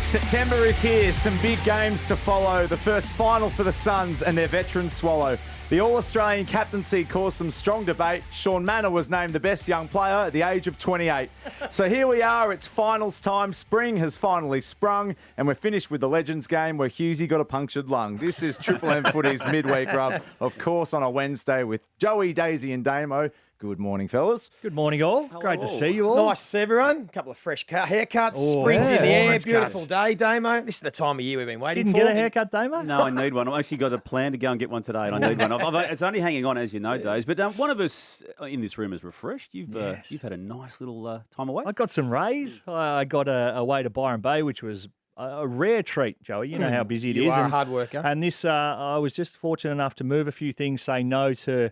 September is here, some big games to follow. The first final for the Suns and their veteran Swallow. The All-Australian captaincy caused some strong debate. Sean Manor was named the best young player at the age of 28. So here we are, it's finals time. Spring has finally sprung, and we're finished with the Legends game where Hughesy got a punctured lung. This is Triple M Footy's midweek rub, of course, on a Wednesday with Joey, Daisy and Damo. Good morning, fellas. Good morning, all. Hello. Great to see you all. Nice to see everyone. A couple of fresh haircuts. Spring's in the air. Beautiful day, Damo. This is the time of year we've been waiting Didn't for. get a haircut, Damo? No, I need one. I've actually got a plan to go and get one today, and I need one. It's only hanging on, as you know, Days. But one of us in this room is refreshed. You've had a nice little time away. I got some rays. I got away to Byron Bay, which was a rare treat, Joey. You know how busy it is. You are a hard worker. And this, I was just fortunate enough to move a few things, say no to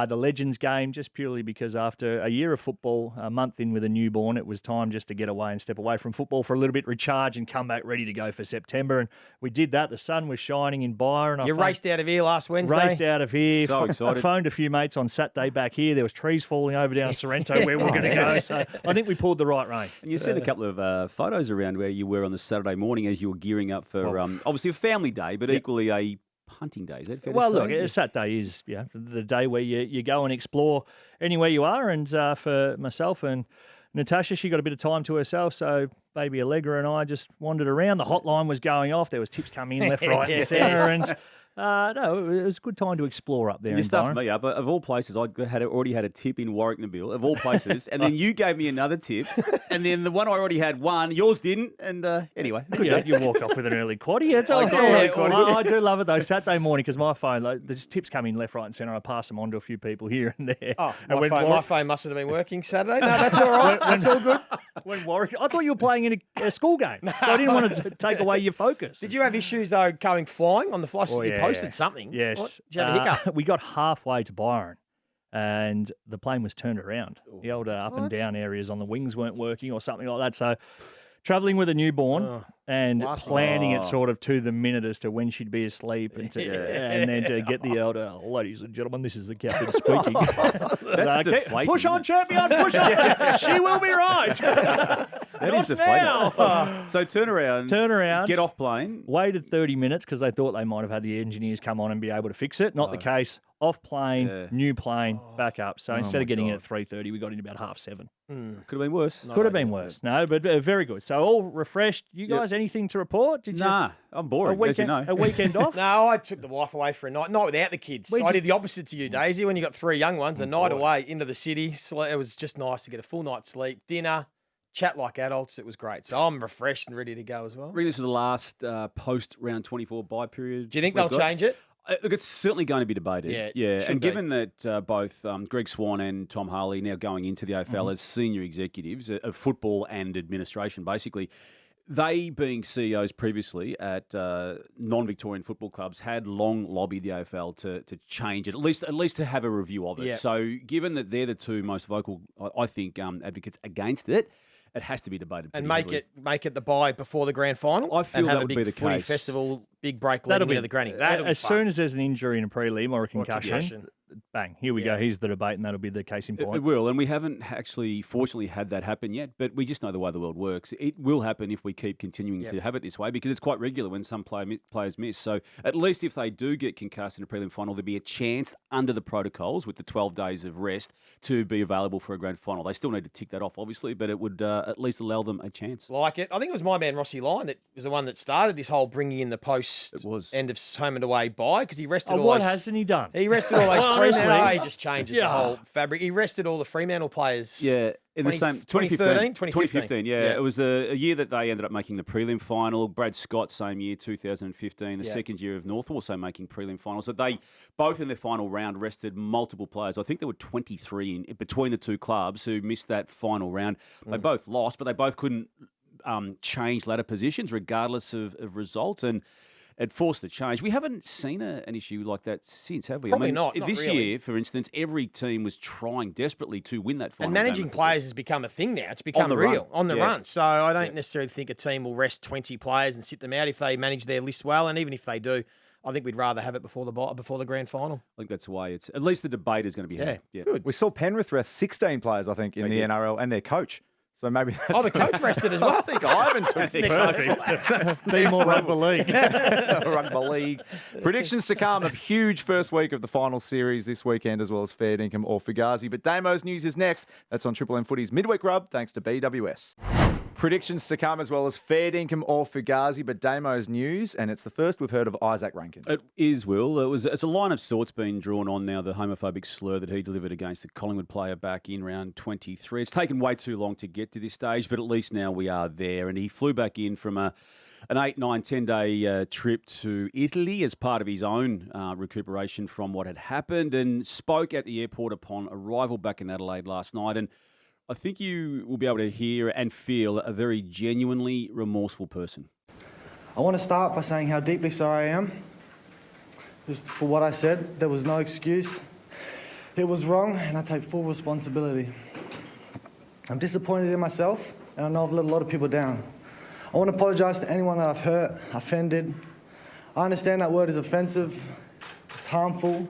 the Legends game, just purely because after a year of football, a month in with a newborn, it was time just to get away and step away from football for a little bit, recharge and come back ready to go for September. And we did that. The sun was shining in Byron. You raced out of here last Wednesday. Raced out of here. So excited. Phoned a few mates on Saturday back here. There was trees falling over down Sorrento where we were going to go. So I think we pulled the right rein. And you sent a couple of photos around where you were on the Saturday morning as you were gearing up for obviously a family day, but equally a hunting day. Is that fair to say? Look, Saturday is the day where you go and explore anywhere you are. And for myself and Natasha, she got a bit of time to herself, so baby Allegra and I just wandered around. The hotline was going off. There was tips coming in left, right, and centre. And no, it was a good time to explore up there. You stuffed me up. Of all places, I already had a tip in Warwick Nabil, of all places, and then you gave me another tip, and then the one I already had won, yours didn't, and anyway. You walked off with an early quaddie. It's all I do love it though. Saturday morning, because my phone, there's tips come in left, right, and centre. I pass them on to a few people here and there. Oh, my phone mustn't have been working Saturday. No, that's all right. That's all good. When Warwick, I thought you were playing in a school game, so I didn't want to take away your focus. Did you have issues though going flying on the flight? You posted something. Yes. What? Did you have a hiccup? We got halfway to Byron and the plane was turned around. The old up and down areas on the wings weren't working or something like that. So travelling with a newborn and planning it sort of to the minute as to when she'd be asleep and then to get the elder, ladies and gentlemen, this is the captain speaking. That's deflating. Push on, champion, push on. She will be right. That is deflating. So turn around, get off plane. Waited 30 minutes because they thought they might have had the engineers come on and be able to fix it. Not the case. Off plane, new plane, back up. So instead of getting in at 3:30, we got in about 7:30. Could have been worse. Could have been worse. No, but very good. So all refreshed. You guys, anything to report? Did you? Nah, I'm boring, as you know. A weekend off? No, I took the wife away for a night without the kids. I did the opposite to you, Daisy. When you got 3 young ones, a night away into the city. It was just nice to get a full night's sleep, dinner, chat like adults. It was great. So I'm refreshed and ready to go as well. Bring this to the last post round 24 bye period. Do you think they'll change it? Look, it's certainly going to be debated. Yeah. And given that both Greg Swan and Tom Harley now going into the AFL as senior executives of football and administration, basically, they being CEOs previously at non-Victorian football clubs had long lobbied the AFL to change it, at least to have a review of it. Yeah. So given that they're the two most vocal, I think, advocates against it, it has to be debated. And make it the bye before the grand final. I feel that would be the footy case. Festival, big break leading into the granny. As soon as there's an injury in a prelim or a concussion, bang, here we go. Here's the debate, and that'll be the case in point. It will, and we haven't actually, fortunately, had that happen yet, but we just know the way the world works. It will happen if we keep continuing to have it this way, because it's quite regular when some players miss. So at least if they do get concussed in a prelim final, there'll be a chance under the protocols with the 12 days of rest to be available for a grand final. They still need to tick that off, obviously, but it would at least allow them a chance. Like it. I think it was my man Rossi Lyon that was the one that started this whole bringing in the post end of home and away bye, because he rested all what those... hasn't he done? He rested all those Fremantle... He just changes the whole fabric. He rested all the Fremantle players. Yeah, in the same 2015. Yeah, it was a year that they ended up making the prelim final. Brad Scott, same year, 2015, the second year of North, also making prelim finals. So they both in their final round rested multiple players. I think there were 23 in between the two clubs who missed that final round. They both lost, but they both couldn't change ladder positions regardless of results, and it forced a change. We haven't seen an issue like that since, have we? Probably not This really. year, for instance, every team was trying desperately to win that final. And managing players has become a thing now. It's become real on the run. So I don't necessarily think a team will rest 20 players and sit them out if they manage their list well. And even if they do, I think we'd rather have it before the grand final. I think that's the way it's. At least the debate is going to be had. Yeah, good. We saw Penrith rest 16 players, I think, in the NRL and their coach. So maybe that's Oh, the coach rested as well. I think Ivan took Perfect. Be more rugby league. Rugby league. Predictions to come. A huge first week of the final series this weekend, as well as fair dinkum or Fugazi. But Damo's news is next. That's on Triple M Footy's Midweek Rub, thanks to BWS. Predictions to come, as well as fair dinkum or Fugazi, but Damo's news, and it's the first we've heard of Isaac Rankin. It is, Will. It's a line of sorts being drawn on now, the homophobic slur that he delivered against the Collingwood player back in round 23. It's taken way too long to get to this stage, but at least now we are there. And he flew back in from an 8, 9, 10-day trip to Italy as part of his own recuperation from what had happened, and spoke at the airport upon arrival back in Adelaide last night. And I think you will be able to hear and feel a very genuinely remorseful person. I want to start by saying how deeply sorry I am. Just for what I said, there was no excuse. It was wrong, and I take full responsibility. I'm disappointed in myself, and I know I've let a lot of people down. I want to apologise to anyone that I've hurt, offended. I understand that word is offensive, it's harmful,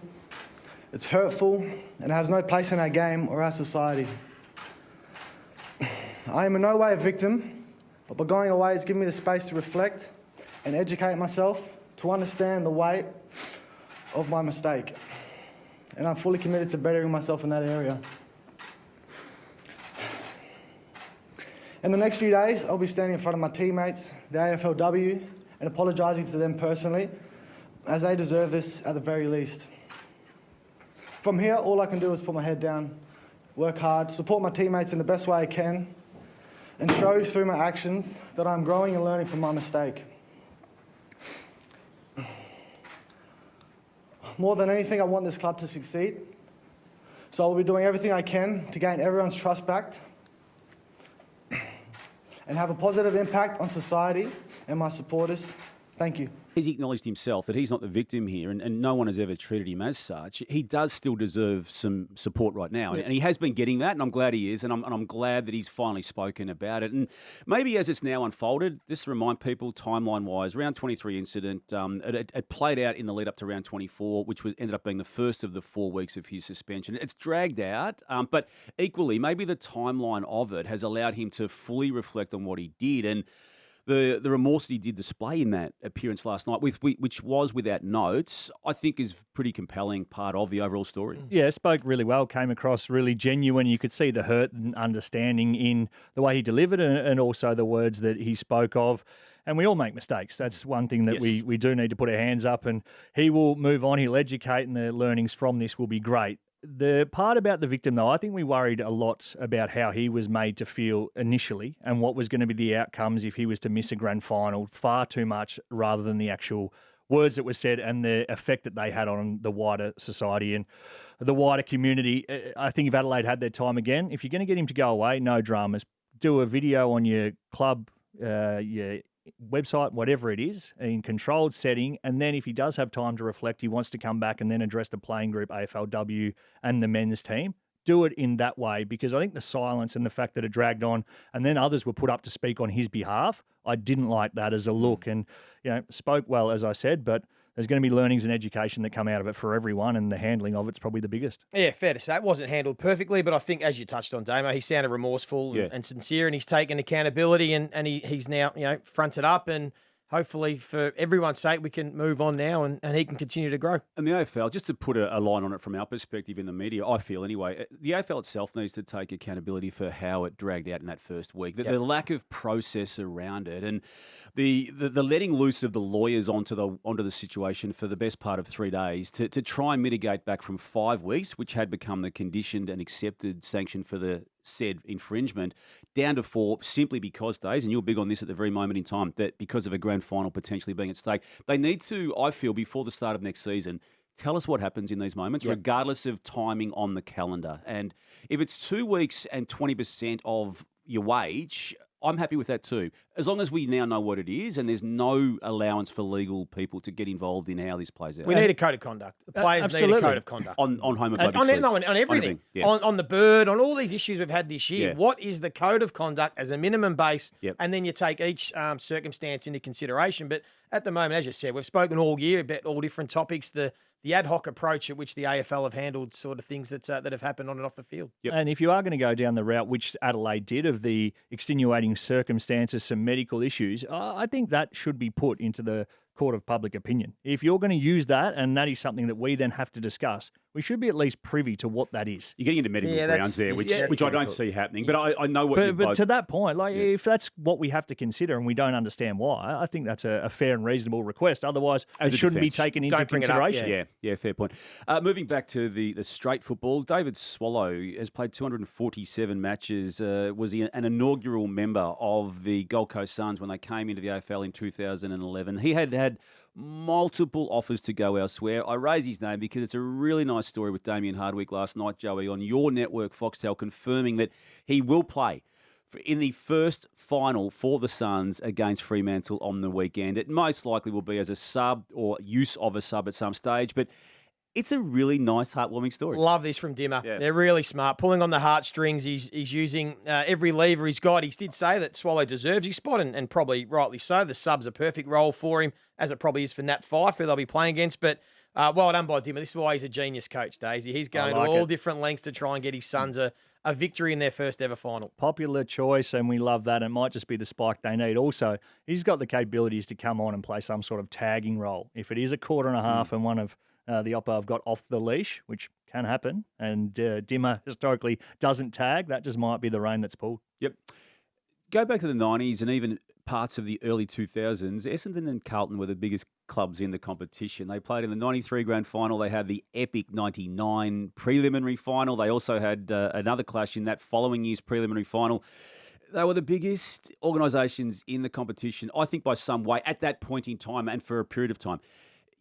it's hurtful, and it has no place in our game or our society. I am in no way a victim, but by going away, it's given me the space to reflect and educate myself to understand the weight of my mistake. And I'm fully committed to bettering myself in that area. In the next few days, I'll be standing in front of my teammates, the AFLW, and apologising to them personally, as they deserve this at the very least. From here, all I can do is put my head down, work hard, support my teammates in the best way I can, and show through my actions that I'm growing and learning from my mistake. More than anything, I want this club to succeed. So I'll be doing everything I can to gain everyone's trust back and have a positive impact on society and my supporters. Thank you. He's acknowledged himself that he's not the victim here, and no one has ever treated him as such. He does still deserve some support right now, and he has been getting that, and I'm glad he is, and I'm glad that he's finally spoken about it. And maybe as it's now unfolded, just to remind people, timeline-wise, round 23 incident, it played out in the lead up to round 24, which ended up being the first of the 4 weeks of his suspension. It's dragged out, but equally, maybe the timeline of it has allowed him to fully reflect on what he did, and the remorse that he did display in that appearance last night, which was without notes, I think is pretty compelling part of the overall story. Yeah, spoke really well, came across really genuine. You could see the hurt and understanding in the way he delivered and also the words that he spoke of. And we all make mistakes. That's one thing that we do need to put our hands up, and he will move on. He'll educate, and the learnings from this will be great. The part about the victim, though, I think we worried a lot about how he was made to feel initially and what was going to be the outcomes if he was to miss a grand final, far too much rather than the actual words that were said and the effect that they had on the wider society and the wider community. I think if Adelaide had their time again, if you're going to get him to go away, no dramas. Do a video on your club, your website, whatever it is, in controlled setting, and then if he does have time to reflect, he wants to come back and then address the playing group, AFLW and the men's team, do it in that way, because I think the silence and the fact that it dragged on and then others were put up to speak on his behalf, I didn't like that as a look. And, spoke well, as I said, but there's going to be learnings and education that come out of it for everyone, and the handling of it's probably the biggest. Yeah, fair to say. It wasn't handled perfectly, but I think, as you touched on, Damo, he sounded remorseful and sincere, and he's taken accountability, and he's now, fronted up, and hopefully for everyone's sake, we can move on now and he can continue to grow. And the AFL, just to put a line on it from our perspective in the media, I feel anyway, the AFL itself needs to take accountability for how it dragged out in that first week. The lack of process around it, and the letting loose of the lawyers onto the situation for the best part of 3 days to try and mitigate back from 5 weeks, which had become the conditioned and accepted sanction for the said infringement, down to 4 simply because, Days, and you're big on this at the very moment in time, that because of a grand final potentially being at stake, they need to, I feel, before the start of next season, tell us what happens in these moments, regardless of timing on the calendar. And if it's 2 weeks and 20% of your wage, I'm happy with that too, as long as we now know what it is and there's no allowance for legal people to get involved in how this plays out. We need a code of conduct. The players need a code of conduct. On homophobic on everything. On the bird, on all these issues we've had this year. What is the code of conduct as a minimum base? And then you take each circumstance into consideration. But at the moment, as you said, we've spoken all year about all different topics, the the ad hoc approach at which the AFL have handled sort of things that have happened on and off the field. Yep. And if you are going to go down the route which Adelaide did of the extenuating circumstances, some medical issues, I think that should be put into the court of public opinion. If you're going to use that, and that is something that we then have to discuss, we should be at least privy to what that is. You're getting into medical grounds there, which I don't see happening. But I know what But to that point, if that's what we have to consider and we don't understand why, I think that's a fair and reasonable request. Otherwise, it shouldn't be taken into consideration. Yeah, fair point. Moving back to the straight football, David Swallow has played 247 matches, was an inaugural member of the Gold Coast Suns when they came into the AFL in 2011. He had multiple offers to go elsewhere. I raise his name because it's a really nice story with Damien Hardwick last night, Joey, on your network, Foxtel, confirming that he will play in the first final for the Suns against Fremantle on the weekend. It most likely will be as a sub or use of a sub at some stage, but it's a really nice, heartwarming story. Love this from Dimmer. Yeah. They're really smart. Pulling on the heartstrings. He's using every lever he's got. He did say that Swallow deserves his spot, and probably rightly so. The sub's a perfect role for him, as it probably is for Nat Fyfe, who they'll be playing against. But well done by Dimmer. This is why he's a genius coach, Daisy. He's going to all different lengths to try and get his Suns a victory in their first ever final. Popular choice, and we love that. It might just be the spike they need. Also, he's got the capabilities to come on and play some sort of tagging role. If it is a quarter and a half and one of the Oppo have got off the leash, which can happen, and Dimmer historically doesn't tag, that just might be the rain that's pulled. Yep. Go back to the 90s and even parts of the early 2000s. Essendon and Carlton were the biggest clubs in the competition. They played in the 93 grand final. They had the epic 99 preliminary final. They also had another clash in that following year's preliminary final. They were the biggest organisations in the competition, I think, by some way at that point in time and for a period of time.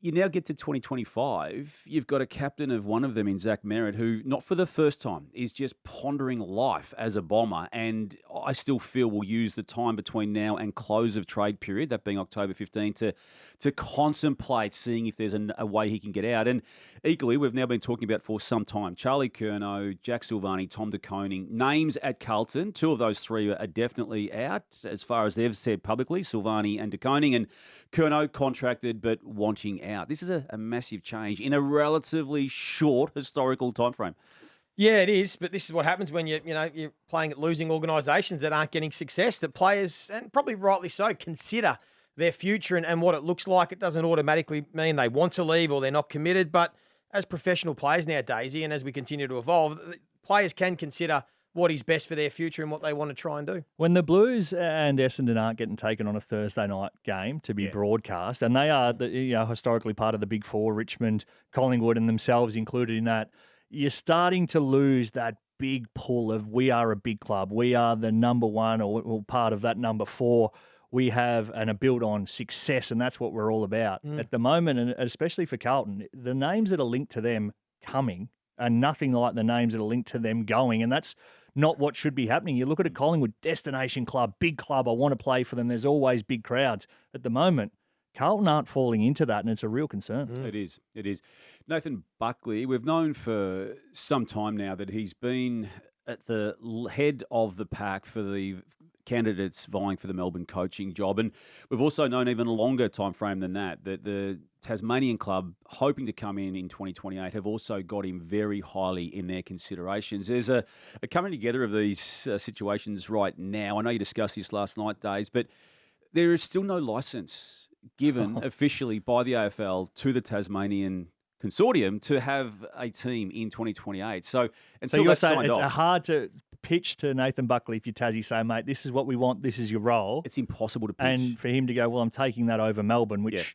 You now get to 2025, you've got a captain of one of them in Zach Merritt who, not for the first time, is just pondering life as a Bomber, and I still feel will use the time between now and close of trade period, that being October 15, to contemplate seeing if there's a way he can get out. And equally, we've now been talking about for some time, Charlie Curnow, Jack Silvani, Tom De Koning, names at Carlton. Two of those three are definitely out as far as they've said publicly, Silvani and De Koning, and Curnow contracted but wanting out. This is a massive change in a relatively short historical time frame. Yeah, it is, but this is what happens when you're playing at losing organisations that aren't getting success, that players, and probably rightly so, consider their future and what it looks like. It doesn't automatically mean they want to leave or they're not committed, but as professional players now, Daisy, and as we continue to evolve, players can consider what is best for their future and what they want to try and do. When the Blues and Essendon aren't getting taken on a Thursday night game to be broadcast, and they are historically part of the Big Four, Richmond, Collingwood, and themselves included in that, you're starting to lose that big pull of we are a big club, we are the number one or part of that number four. We have a build on success, and that's what we're all about. At the moment, and especially for Carlton, the names that are linked to them coming are nothing like the names that are linked to them going, and that's not what should be happening. You look at a Collingwood destination club, big club, I want to play for them. There's always big crowds. At the moment, Carlton aren't falling into that, and it's a real concern. It is. Nathan Buckley, we've known for some time now that he's been at the head of the pack for the candidates vying for the Melbourne coaching job. And we've also known even a longer time frame than that the Tasmanian club hoping to come in 2028 have also got him very highly in their considerations. There's a coming together of these situations right now. I know you discussed this last night, Days, but there is still no licence given officially by the AFL to the Tasmanian consortium to have a team in 2028. So until that's signed off, it's hard to pitch to Nathan Buckley if you're Tassie, say, mate, this is what we want, this is your role. It's impossible to pitch. And for him to go, well, I'm taking that over Melbourne, which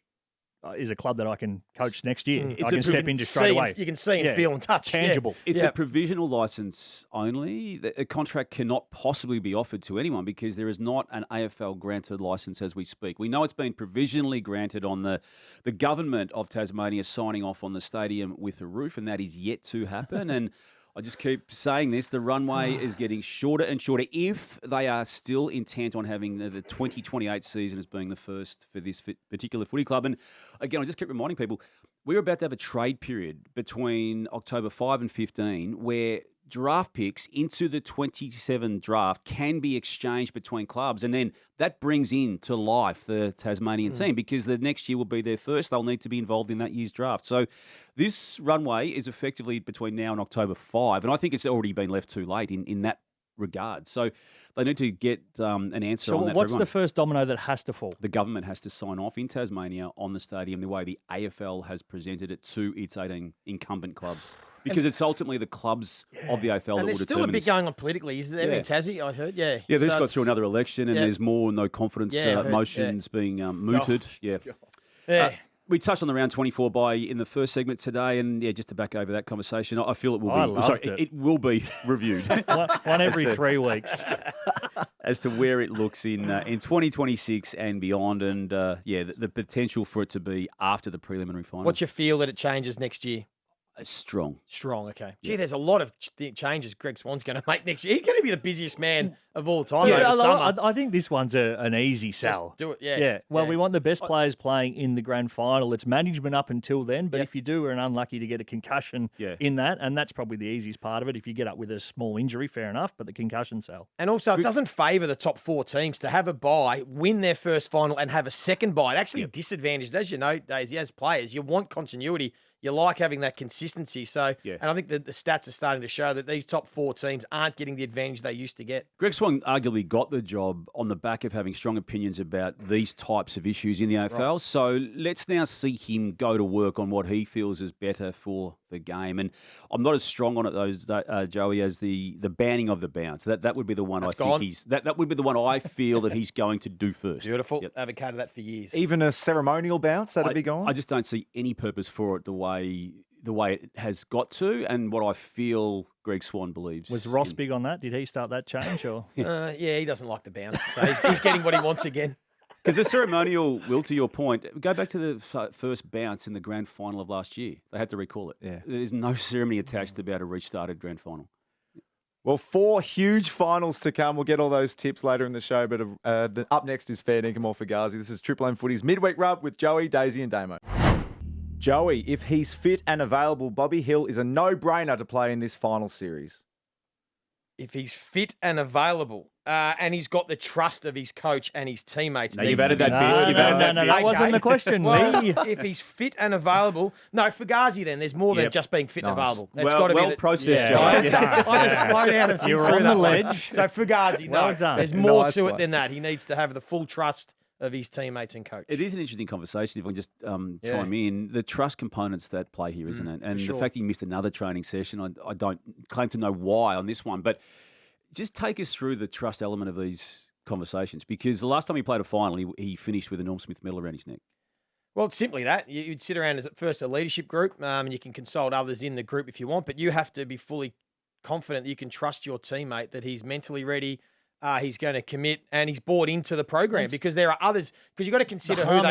is a club that I can coach next year. I can step into straight away. You can see and feel and touch. Tangible. It's a provisional licence only. A contract cannot possibly be offered to anyone because there is not an AFL granted licence as we speak. We know it's been provisionally granted on the government of Tasmania signing off on the stadium with a roof, and that is yet to happen. And I just keep saying this, the runway is getting shorter and shorter if they are still intent on having the 2028 season as being the first for this particular footy club. And again, I just keep reminding people, we're about to have a trade period between October 5 and 15 where draft picks into the 27 draft can be exchanged between clubs, and then that brings into life the Tasmanian team because the next year will be their first. They'll need to be involved in that year's draft. So this runway is effectively between now and October 5, and I think it's already been left too late in that regard. So they need to get an answer on that. So what's the first domino that has to fall? The government has to sign off in Tasmania on the stadium the way the AFL has presented it to its 18 incumbent clubs. Because it's ultimately the clubs of the AFL that will determine. And there's still a bit going on politically, isn't there? In Tassie, I heard. Yeah. Yeah, they just got through another election, and there's more no confidence motions being mooted. We touched on the round 24 bye in the first segment today, and just to back over that conversation, I feel it will be. It will be reviewed. one every 3 weeks. As to where it looks in 2026 and beyond, and the potential for it to be after the preliminary final. What's your feel that it changes next year? Strong, okay. Gee, there's a lot of changes Greg Swan's going to make next year. He's going to be the busiest man of all time over summer. I think this one's an easy sell. Just do it, Well, we want the best players playing in the grand final. It's management up until then, but if you are unlucky to get a concussion in that, and that's probably the easiest part of it. If you get up with a small injury, fair enough, but the concussion sell. And also, it doesn't favour the top 4 teams to have a bye, win their first final, and have a second bye. It actually disadvantaged, as you know, Daisy, as players, you want continuity. You like having that consistency. So, and I think that the stats are starting to show that these top 4 teams aren't getting the advantage they used to get. Greg Swan arguably got the job on the back of having strong opinions about these types of issues in the AFL. Right. So let's now see him go to work on what he feels is better for the game. And I'm not as strong on it, Joey, as the banning of the bounce. That would be the one that would be the one I feel that he's going to do first. Beautiful. Yep. Advocated that for years. Even a ceremonial bounce, that'd be gone? I just don't see any purpose for it the way it has got to, and what I feel Greg Swan believes. Was Ross big on that? Did he start that change? Or he doesn't like the bounce, so he's getting what he wants again. Because the ceremonial, Will, to your point, go back to the first bounce in the grand final of last year. They had to recall it. Yeah. There's no ceremony attached about a restarted grand final. Well, 4 huge finals to come. We'll get all those tips later in the show, but up next is Fair Dinkum or Fugazi. This is Triple M Footy's Midweek Rub with Joey, Daisy and Damo. Joey, if he's fit and available, Bobby Hill is a no-brainer to play in this final series. If he's fit and available, and he's got the trust of his coach and his teammates. No, you've added that bit. No, that wasn't the question. Well, if he's fit and available, no, Fugazi then. There's more than just being fit and available. It's got to be processed, Joey. I just slow down and think You're through on that the ledge. So Fugazi, Well done. there's more to it than that. He needs to have the full trust of his teammates and coach. It is an interesting conversation if I can just chime in. The trust components that play here, isn't it? And the fact he missed another training session, I don't claim to know why on this one, but just take us through the trust element of these conversations, because the last time he played a final, he finished with a Norm Smith medal around his neck. Well, it's simply that. You'd sit around as at first a leadership group, and you can consult others in the group if you want, but you have to be fully confident that you can trust your teammate, that he's mentally ready, he's going to commit, and he's bought into the program, because there are others. Because you've got to consider who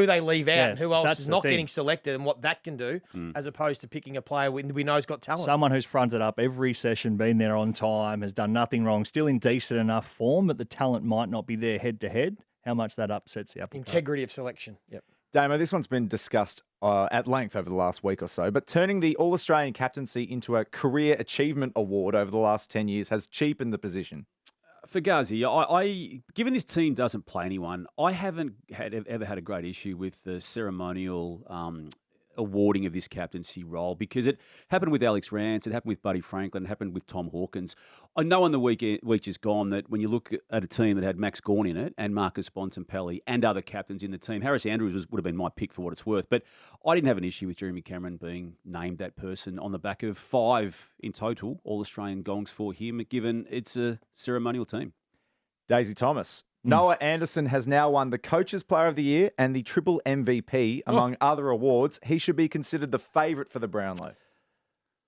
they leave out, and who else is not getting selected, and what that can do, as opposed to picking a player we know's got talent. Someone who's fronted up every session, been there on time, has done nothing wrong, still in decent enough form, but the talent might not be there head to head. How much that upsets the apple cart. Integrity of selection. Yep. Damo, this one's been discussed at length over the last week or so, but turning the All-Australian captaincy into a career achievement award over the last 10 years has cheapened the position. Fugazi, I given this team doesn't play anyone, I haven't ever had a great issue with the ceremonial awarding of this captaincy role, because it happened with Alex Rance, it happened with Buddy Franklin, it happened with Tom Hawkins. I know on the week just gone that when you look at a team that had Max Gawn in it and Marcus Bontempelli and other captains in the team, Harris Andrews would have been my pick for what it's worth. But I didn't have an issue with Jeremy Cameron being named that person on the back of 5 in total All-Australian gongs for him, given it's a ceremonial team. Daisy Thomas. Noah Anderson has now won the Coaches Player of the Year and the Triple MVP, among other awards. He should be considered the favourite for the Brownlow.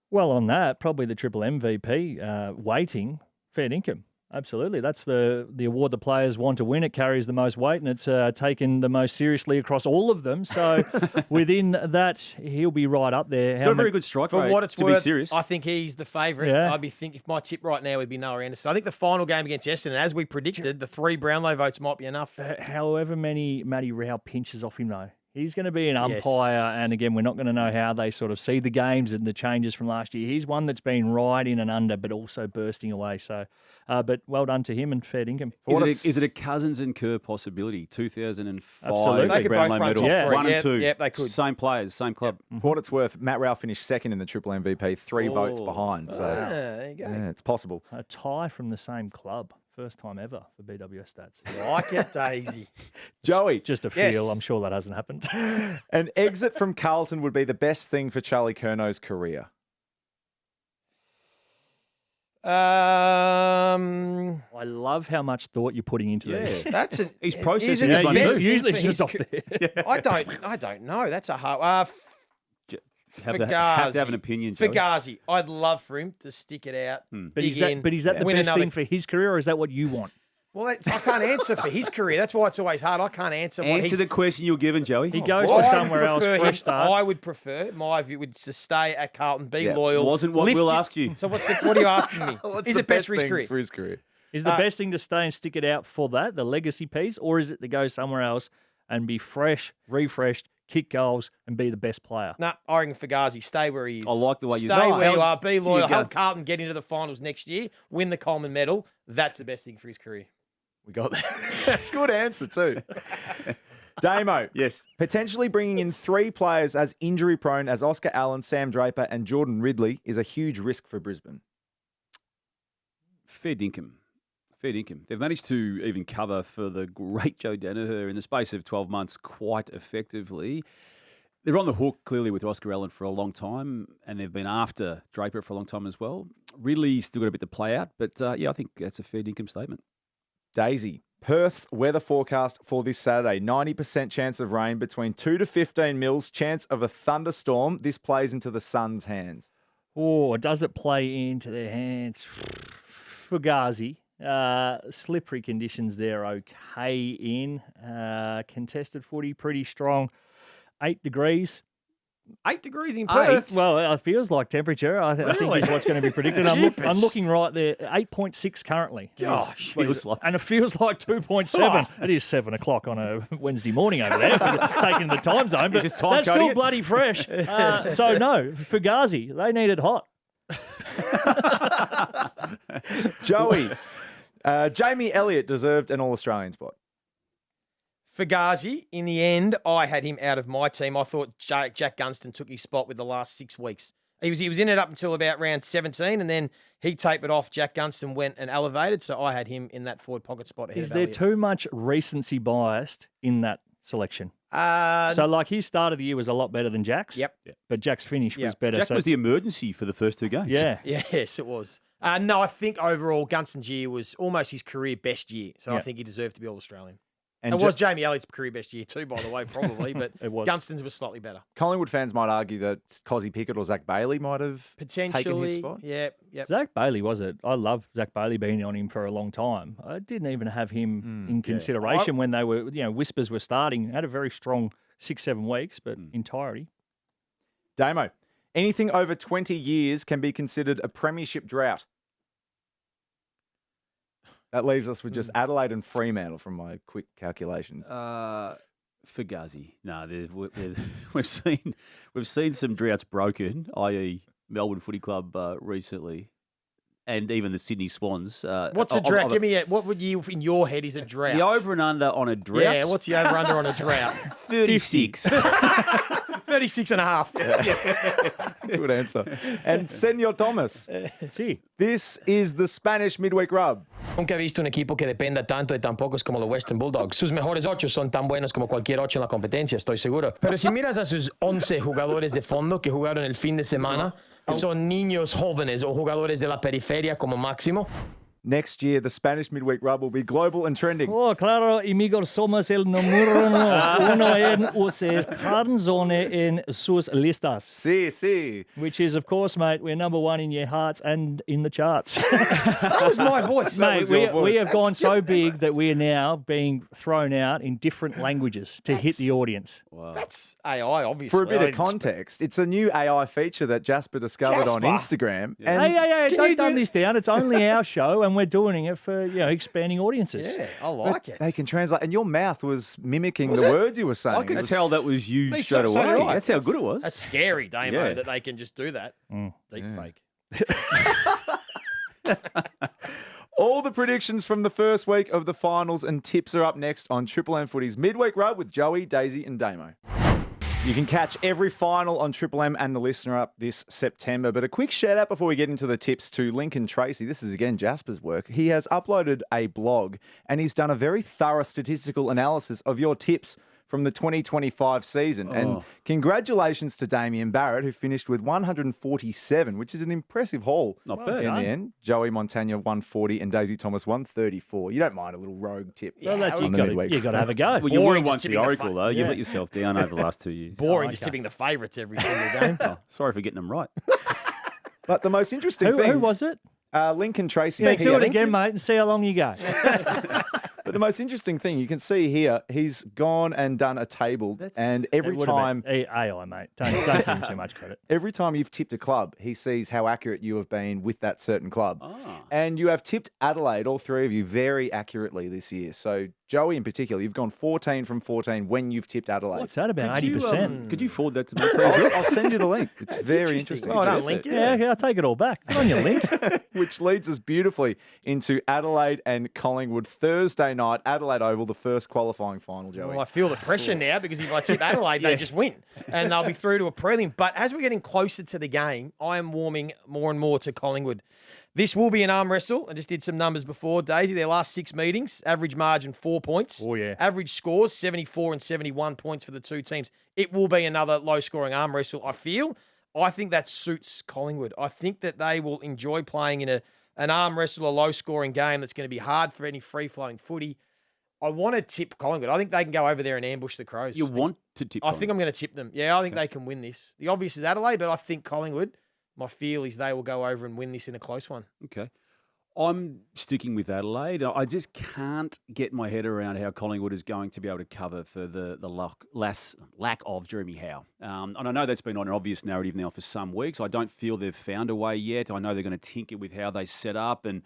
Well, on that, probably the Triple MVP weighting, fair dinkum. Absolutely. That's the award the players want to win. It carries the most weight, and it's taken the most seriously across all of them. So within that, he'll be right up there. He's got a very good strike rate, for what it's to worth, be serious. I think he's the favourite. Yeah. If my tip right now would be Noah Anderson. I think the final game against Essendon, as we predicted, the 3 Brownlow votes might be enough. However many Matty Rao pinches off him, though. He's going to be an umpire, and again, we're not going to know how they sort of see the games and the changes from last year. He's one that's been right in and under, but also bursting away. So, but well done to him and fair dinkum. Is it a Cousins and Kerr possibility? 2005 Absolutely. They could Brownlow both run medal, top three. 1 and 2. Yep, they could. Same players, same club. For what it's worth, Matt Rowell finished second in the Triple MVP, 3 votes behind. So there you go. yeah, it's possible. A tie from the same club. First time ever for BWS stats. Like it, Daisy. Joey, Just a feel. I'm sure that hasn't happened. an exit from Carlton would be the best thing for Charlie Curnow's career. I love how much thought you're putting into this. That's He's processing is this it one the best too. thing Usually for it's just his off there. I don't know. That's a hard. Have to have an opinion, Joey. Fugazi. I'd love for him to stick it out. But is that the win best another- thing for his career, or is that what you want? Well, I can't answer for his career. That's why it's always hard. I can't answer. Answer the question you were given, Joey. He goes Well, to I would somewhere else, prefer fresh him- start. I would prefer, my view would to stay at Carlton, be Yeah. loyal. Wasn't what lift Will it- asked you. So what are you asking me? Is it best for his career? For his career. Is the best thing to stay and stick it out for that, the legacy piece, or is it to go somewhere else and be fresh, refreshed, kick goals, and be the best player? No, I reckon Fugazi, stay where he is. I like the way you stay say it. where you are, be To your loyal, help guts. Carlton get into the finals next year, win the Coleman medal. That's the best thing for his career. We got that. Good answer, too. Damo. Yes. Potentially bringing in 3 players as injury-prone as Oscar Allen, Sam Draper and Jordan Ridley is a huge risk for Brisbane. Fair dinkum. Fair dinkum. They've managed to even cover for the great Joe Danaher in the space of 12 months quite effectively. They're on the hook, clearly, with Oscar Allen for a long time, and they've been after Draper for a long time as well. Ridley's still got a bit to play out, but yeah, I think that's a fair dinkum statement. Daisy. Perth's weather forecast for this Saturday. 90% chance of rain, between 2 to 15 mils, chance of a thunderstorm. This plays into the Suns' hands. Oh, does it play into their hands? Fugazi. Slippery conditions there, okay in. Contested footy, pretty strong. 8 degrees. 8 degrees in Perth. Well, it feels like temperature. I think is what's going to be predicted. I'm looking right there. 8.6 currently. Gosh. And it feels like 2.7. It is 7 o'clock on a Wednesday morning over there, taking the time zone. But just time that's coding still it. bloody fresh. So no, Fugazi, they need it hot. Joey. Jamie Elliott deserved an All-Australian spot. Fugazi, in the end, I had him out of my team. I thought Jack Gunston took his spot with the last 6 weeks. He was in it up until about round 17, and then he tapered off. Jack Gunston went and elevated, so I had him in that forward pocket spot ahead Is of there Elliott. too much recency biased in that selection? So, like, his start of the year was a lot better than Jack's. Yep. But Jack's finish was better. Jack was the emergency for the first 2 games. Yeah. Yes, it was. No, I think overall Gunston's year was almost his career best year, so I think he deserved to be All-Australian. And It was Jamie Elliott's career best year too, by the way, probably, but It was. Gunston's was slightly better. Collingwood fans might argue that Cozzy Pickett or Zach Bailey might have taken his Potentially, spot. yeah. Zach Bailey was it? I love Zach Bailey being on him for a long time. I didn't even have him in consideration when they were, whispers were starting. Had a very strong 6-7 weeks, but entirety. Damo. Anything over 20 years can be considered a premiership drought. That leaves us with just Adelaide and Fremantle from my quick calculations. Fugazi. No, we've seen some droughts broken, i.e. Melbourne Footy Club recently, and even the Sydney Swans. What's a drought? Give me what would you in your head is a drought? The over and under on a drought. Yeah, what's the over under on a drought? 36. 36 and a half. Good answer. And Senor Thomas. Sí. This is the Spanish Midweek Rub. Nunca he visto un equipo que dependa tanto de tan pocos como los Western Bulldogs. Sus mejores 8 son tan buenos como cualquier 8 en la competencia, estoy seguro. Pero si miras a sus 11 jugadores de fondo que jugaron el fin de semana, son niños jóvenes o jugadores de la periferia como máximo. Next year, the Spanish Midweek Rub will be global and trending. Oh, claro, amigos, somos el número uno en ustedes canzone en sus listas. Sí. Which is, of course, mate, we're number 1 in your hearts and in the charts. That was my voice. Mate, we have gone so big that we are now being thrown out in different languages to hit the audience. That's AI, obviously. For a bit of context, it's a new AI feature that Jasper discovered on Jasper? Instagram. And Hey, don't dumb this down. It's only our show, and and we're doing it for expanding audiences. Yeah, I like it. They can translate, and your mouth was mimicking the words you were saying. I could tell that was you Me, straight so away. did I. That's how good it was. That's scary, Damo, Yeah. that they can just do that. Deep fake. All the predictions from the first week of the finals and tips are up next on Triple M Footy's Midweek Rub with Joey, Daisy and Damo. You can catch every final on Triple M and the Listener up this September. But a quick shout out before we get into the tips to Lincoln Tracy. This is again Jasper's work. He has uploaded a blog and he's done a very thorough statistical analysis of your tips from the 2025 season. And congratulations to Damien Barrett, who finished with 147, which is an impressive haul. Not bad. In the end. Joey Montagna 140 and Daisy Thomas 134. You don't mind a little rogue tip. Well, on the midweek. you got to have a go. Well, you were Boring, once just the tipping the Oracle, fa- though. You've Yeah. let yourself down over the last 2 years. Boring, just tipping the favourites every single game. Oh, sorry for getting them right. But the most interesting thing... Who was it? Lincoln Tracy. Yeah, do it here. again, mate, and see how long you go. But the most interesting thing, you can see here, he's gone and done a table, and every It would have time... been AI, mate. Don't give him too much credit. Every time you've tipped a club, he sees how accurate you have been with that certain club. Ah. And you have tipped Adelaide, all three of you, very accurately this year. So Joey in particular, you've gone 14 from 14 when you've tipped Adelaide. What's that about? 80%. Could you forward that to me, please? I'll send you the link. It's very interesting. Well done, Lincoln. Yeah, I'll take it all back. Good on you, Link. Which leads us beautifully into Adelaide and Collingwood Thursday night, Adelaide Oval, the first qualifying final, Joey. Well, I feel the pressure now because if I tip Adelaide, they just win and they'll be through to a prelim. But as we're getting closer to the game, I am warming more and more to Collingwood. This will be an arm wrestle. I just did some numbers before. Daisy, their last 6 meetings, average margin 4 points. Oh, yeah. Average scores 74 and 71 points for the two teams. It will be another low-scoring arm wrestle, I feel. I think that suits Collingwood. I think that they will enjoy playing in an arm wrestle, a low-scoring game that's going to be hard for any free-flowing footy. I want to tip Collingwood. I think they can go over there and ambush the Crows. You want to tip I think I'm going to tip them. Yeah, I think they can win this. The obvious is Adelaide, but I think Collingwood, my feel is they will go over and win this in a close one. Okay. I'm sticking with Adelaide. I just can't get my head around how Collingwood is going to be able to cover for the lack of Jeremy Howe. And I know that's been on an obvious narrative now for some weeks. I don't feel they've found a way yet. I know they're going to tinker with how they set up. And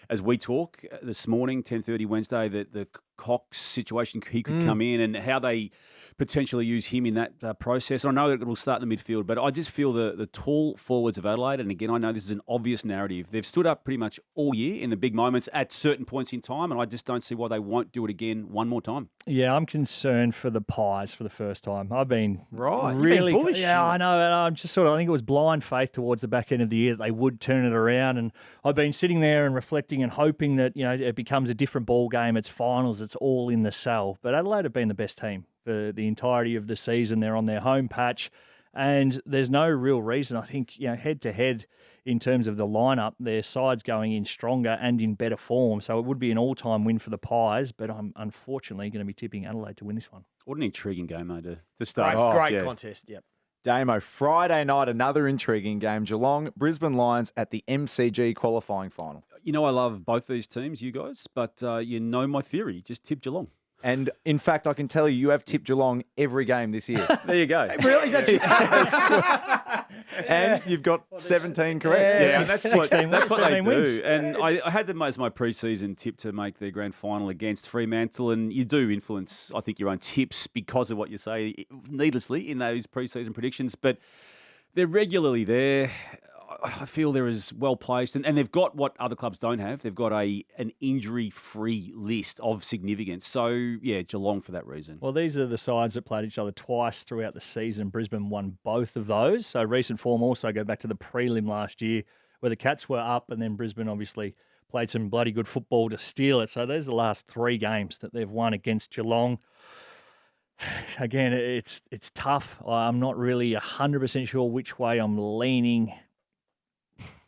as we talk this morning, 10:30 Wednesday, the Cox situation, he could come in and how they potentially use him in that process. And I know that it will start in the midfield, but I just feel the tall forwards of Adelaide, and again, I know this is an obvious narrative, they've stood up pretty much all year in the big moments at certain points in time, and I just don't see why they won't do it again one more time. Yeah, I'm concerned for the Pies for the first time. I've been Right, you've been really bullish. Yeah, I know. And I'm just I think it was blind faith towards the back end of the year that they would turn it around. And I've been sitting there and reflecting and hoping that it becomes a different ball game. It's finals. It's all in the cell. But Adelaide have been the best team for the entirety of the season. They're on their home patch, and there's no real reason. I think head to head in terms of the lineup, their side's going in stronger and in better form. So it would be an all-time win for the Pies, but I'm unfortunately going to be tipping Adelaide to win this one. What an intriguing game, though, to start. Great contest, yep. Damo, Friday night, another intriguing game. Geelong, Brisbane Lions at the MCG qualifying final. I love both these teams, you guys, but you know my theory. Just tip Geelong. And in fact, I can tell you, you have tipped Geelong every game this year. There you go. Really? Is that true? And you've got 17 correct. Yeah, that's what they 16 do. wins. And I had them as my pre-season tip to make the grand final against Fremantle, and you do influence, I think, your own tips because of what you say needlessly in those pre-season predictions, but they're regularly there. I feel they're as well placed, and they've got what other clubs don't have. They've got an injury-free list of significance. So, yeah, Geelong for that reason. Well, these are the sides that played each other twice throughout the season. Brisbane won both of those. So recent form also go back to the prelim last year where the Cats were up, and then Brisbane obviously played some bloody good football to steal it. So those are the last 3 games that they've won against Geelong. Again, it's tough. I'm not really 100% sure which way I'm leaning.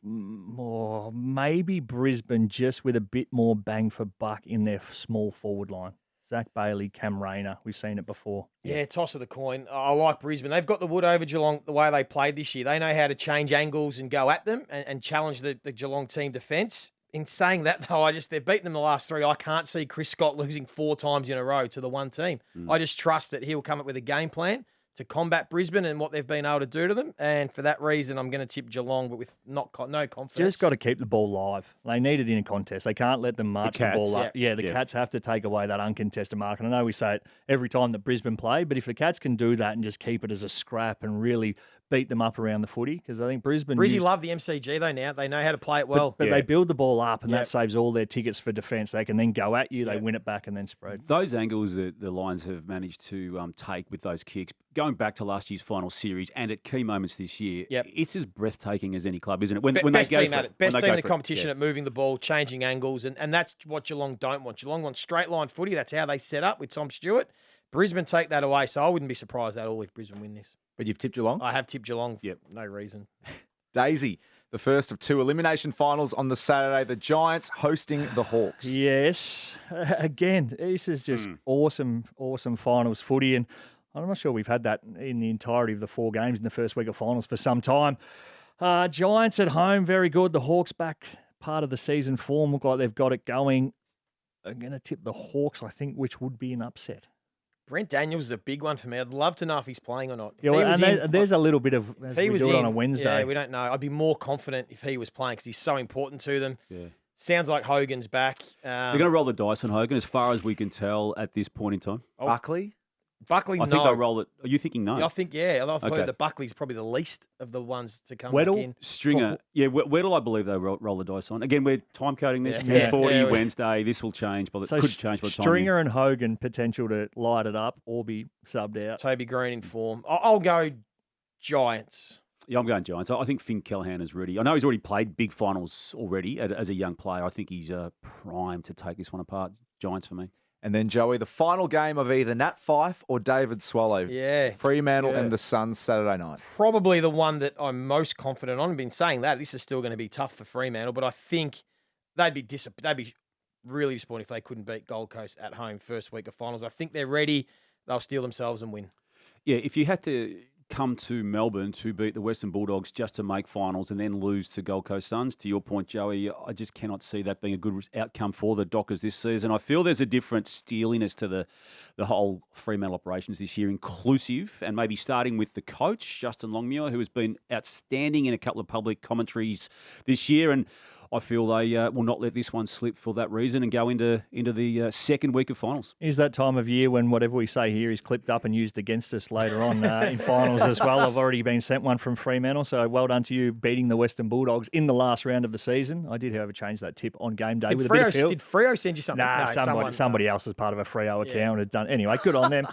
Or maybe Brisbane just with a bit more bang for buck in their small forward line. Zach Bailey, Cam Rayner, we've seen it before. Yeah, toss of the coin. I like Brisbane. They've got the wood over Geelong the way they played this year. They know how to change angles and go at them and challenge the Geelong team defence. In saying that, though, they've beaten them the last 3. I can't see Chris Scott losing 4 times in a row to the one team. I just trust that he'll come up with a game plan to combat Brisbane and what they've been able to do to them. And for that reason, I'm going to tip Geelong, but with no confidence. Just got to keep the ball live. They need it in a contest. They can't let them march the ball up. Yeah, the Cats have to take away that uncontested mark. And I know we say it every time that Brisbane play, but if the Cats can do that and just keep it as a scrap and really beat them up around the footy, because I think Brisbane love the MCG though now. They know how to play it well. But they build the ball up, and that saves all their tickets for defence. They can then go at you, they win it back, and then spread. Those angles that the Lions have managed to take with those kicks, going back to last year's final series and at key moments this year, it's as breathtaking as any club, isn't it? When best they go team for at it. it. Best When they team go in the for it. competition at moving the ball, changing angles, and that's what Geelong don't want. Geelong wants straight line footy. That's how they set up with Tom Stewart. Brisbane take that away, so I wouldn't be surprised at all if Brisbane win this. But you've tipped Geelong? I have tipped Geelong for no reason. Daisy, the first of 2 elimination finals on the Saturday. The Giants hosting the Hawks. Yes. Again, this is just awesome finals footy. And I'm not sure we've had that in the entirety of the 4 games in the first week of finals for some time. Giants at home, very good. The Hawks back part of the season form. Look like they've got it going. I'm going to tip the Hawks, I think, which would be an upset. Brent Daniels is a big one for me. I'd love to know if he's playing or not. Yeah, there's a little bit of, as we do it on a Wednesday. Yeah, we don't know. I'd be more confident if he was playing because he's so important to them. Yeah. Sounds like Hogan's back. They're going to roll the dice on Hogan as far as we can tell at this point in time. Buckley? Buckley, I think they'll roll it. Are you thinking no? I think, I've heard that Buckley's probably the least of the ones to come Weddle? back in. Stringer. Weddle, I believe they'll roll the dice on. Again, we're time coding this. Yeah. 10:40 Wednesday. This will change. But So could change by the time. Stringer and Hogan potential to light it up or be subbed out. Toby Green in form. I'll go Giants. Yeah, I'm going Giants. I think Finn Callahan is ready. I know he's already played big finals already as a young player. I think he's primed to take this one apart. Giants for me. And then, Joey, the final game of either Nat Fyfe or David Swallow. Yeah. Fremantle and the Suns Saturday night. Probably the one that I'm most confident on. I've been saying that. This is still going to be tough for Fremantle, but I think they'd be really disappointed if they couldn't beat Gold Coast at home first week of finals. I think they're ready. They'll steel themselves and win. Yeah, if you had to come to Melbourne to beat the Western Bulldogs just to make finals and then lose to Gold Coast Suns, to your point, Joey, I just cannot see that being a good outcome for the Dockers this season. I feel there's a different steeliness to the whole Fremantle operations this year, inclusive and maybe starting with the coach, Justin Longmuir, who has been outstanding in a couple of public commentaries this year. And I feel they will not let this one slip for that reason and go into the second week of finals. Is that time of year when whatever we say here is clipped up and used against us later on in finals as well. I've already been sent one from Fremantle, so well done to you beating the Western Bulldogs in the last round of the season. I did, however, change that tip on game day with a bit of feel. Did Freo send you something? Nah, somebody else as part of a Freo account had done. Anyway, good on them.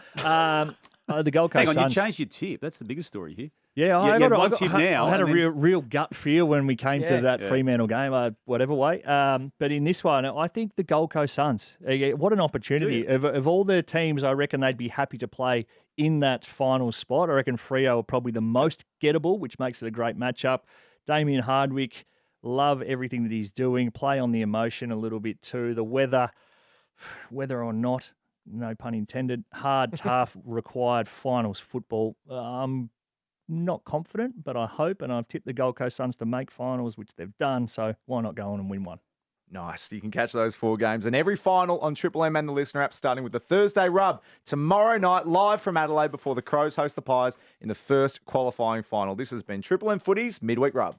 The Gold Coast Hang on, Suns. you changed your tip. That's the biggest story here. Yeah, I had had a real gut feel when we came to that Fremantle game, whatever way. But in this one, I think the Gold Coast Suns, what an opportunity. Of all the teams, I reckon they'd be happy to play in that final spot. I reckon Freo are probably the most gettable, which makes it a great matchup. Damien Hardwick, love everything that he's doing. Play on the emotion a little bit too. The whether or not, no pun intended, hard, tough, required finals football. Not confident, but I hope, and I've tipped the Gold Coast Suns to make finals, which they've done, so why not go on and win one? Nice. You can catch those 4 games and every final on Triple M and the Listener app, starting with the Thursday Rub tomorrow night, live from Adelaide before the Crows host the Pies in the first qualifying final. This has been Triple M Footy's Midweek Rub.